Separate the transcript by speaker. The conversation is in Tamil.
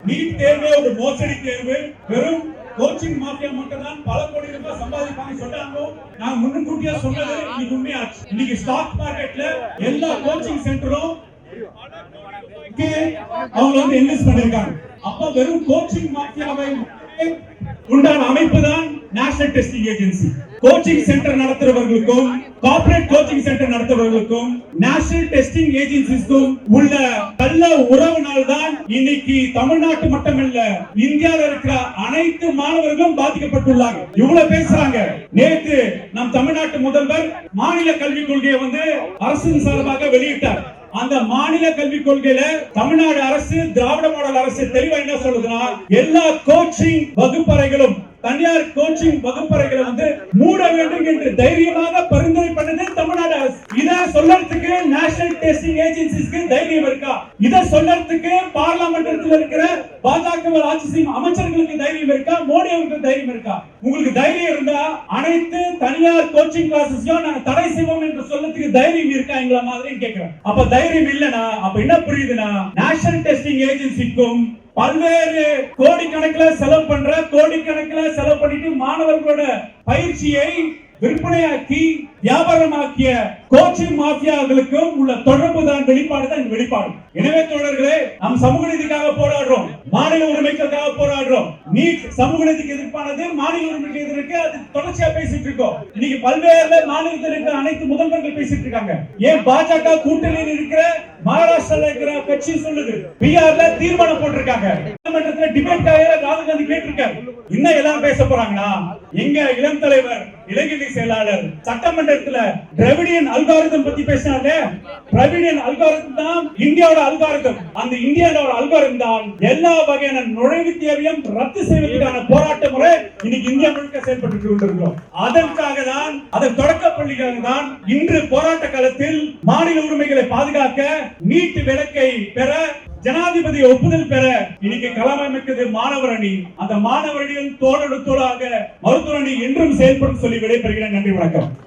Speaker 1: நீட் தேர்வே ஒரு மோசடி தேர்வு, வெறும் கோச்சிங் மாஃபியா மட்டும் தான் பல கோடி ரூபாய் சம்பாதிப்பாங்க சொன்னாங்க. நான் முன்கூட்டியே சொன்னது இன்னைக்கு உண்மையாச்சு. இன்னைக்கு ஸ்டாக் மார்க்கெட்ல எல்லா கோச்சிங் சென்டரும் அவங்க வந்து இன்வெஸ்ட் பண்ணிருக்காங்க. அப்ப வெறும் கோச்சிங் மாஃபியாவை உண்டான அமைப்பு தான் national testing agency. Coaching center நடத்துறவர்களுக்கும் கார்ப்பரேட் கோச்சிங் சென்டர் நடத்துறவர்களுக்கும் நேஷனல் டெஸ்டிங் ஏஜென்சிஸ்க்கும் உள்ள நல்ல உறவுனால் தான் இன்னைக்கு தமிழ்நாட்டு மட்டுமல்ல இந்தியாவில் இருக்கிற அனைத்து மாணவர்களும் பாதிக்கப்பட்டுள்ளாங்க. இவ்வளவு பேசுறாங்க. நேற்று நம் தமிழ்நாட்டு முதல்வர் மாநில கல்விக் கொள்கையை வந்து அரசின் சார்பாக வெளியிட்டார். அந்த மாநில கல்விக் கொள்கையில தமிழ்நாடு அரசு திராவிட மாடல் அரசு தெளிவா என்ன சொல்லுதுன்னா, எல்லா கோச்சிங் வகுப்பறைகளும் தனியார் கோச்சிங் வகுப்பறைகளை வந்து மூட வேண்டும் என்று தைரியமாக பரிந்துரை பண்ணது தமிழ்நாடு அரசு. இத சொல்லறதுக்கு நேஷனல் டெஸ்டிங் ஏஜென்சிஸ்க்கு தைரியம் இருக்கா? இத சொல்லறதுக்கு பார்லிமென்ட்ல இருக்கிற பாஜக ஆட்சி செய்யும் அமைச்சர்களுக்கு தைரியம் இருக்கா? மோடி அவர்களுக்கு தைரியம் இருக்கா? உங்களுக்கு தைரியம் இருந்தா அனைத்து தனியார் கோச்சிங் கிளாஸஸையும் நாங்க தடை செய்வோம் என்று சொல்லறதுக்கு தைரியம் இருக்கா எங்கள மாதிரி கேக்குறேன். அப்ப தைரியம் இல்லனா அப்ப என்ன புரியுதுன்னா, நேஷனல் டெஸ்டிங் ஏஜென்சிக்கும் பல்வேறு கோடிக்கணக்கில் செலவு பண்ணிட்டு மாணவர்களோட பயிற்சியை விற்பனையாக்கி வியாபாரமாக்கிய கோச்சிங் மாஃபியாக்களுக்கும் உள்ள தொடர்பு தான் வெளிப்பாடு தான் இந்த வெளிப்பாடு. எனவே தோழர்களே, நாம் சமூக நீதிக்காக போராடுறோம், மாநில உரிமைக்காக போராடுறோம். நீட் சமூக நீதிக்கு எதிர்ப்பானது, மாநில உரிமைக்கு எதிர்க்கு அது தொடர்ச்சியா பேசிட்டு இருக்கோம். இன்னைக்கு பல்வேறு மாநிலத்தில் இருக்கிற அனைத்து முதல்வர்கள் பேசிட்டு இருக்காங்க. ஏன் பாஜக கூட்டணியில் இருக்கிற மகாராஷ்டிரால இருக்கிற கட்சி சொல்லுது, பிஆர்ல தீர்மானம் போட்டிருக்காங்க, டிபேட் ராகுல் காந்தி கேட்டிருக்காரு. இன்னும் எல்லாம் பேச போறாங்கன்னா, எங்க இளம் தலைவர் இளைஞரணி செயலாளர் சட்டமன்றத்துல டிராவிடியன் அல்காரிதம் பத்தி பேசினாலே, டிராவிடியன் அல்காரிதம் தான் இந்தியாவோட அல்காரிதம். அந்த இந்தியாவோட அல்காரிதம் தான் எல்லா வகையான நுழைவு தேவையும் ரத்து செய்வதற்கான போராட்ட முறை இன்னைக்கு இந்தியா முழுக்க செயல்பட்டு கொண்டிருக்கிறோம். அதற்காக தான், அதன் தொடக்க பள்ளிக்காக தான் இன்று போராட்ட காலத்தில் மாநில உரிமைகளை பாதுகாக்க நீட் விலக்கை பெற ஜனாதிபதி ஒப்புதல் பெற இன்னைக்கு களமமைக்கிறது மாணவர் அணி. அந்த மாணவர் அணியின் தோளோடு தோளாக மருத்துவ அணி என்றும் செயல்படும் சொல்லி விடைபெறுகிறேன். நன்றி, வணக்கம்.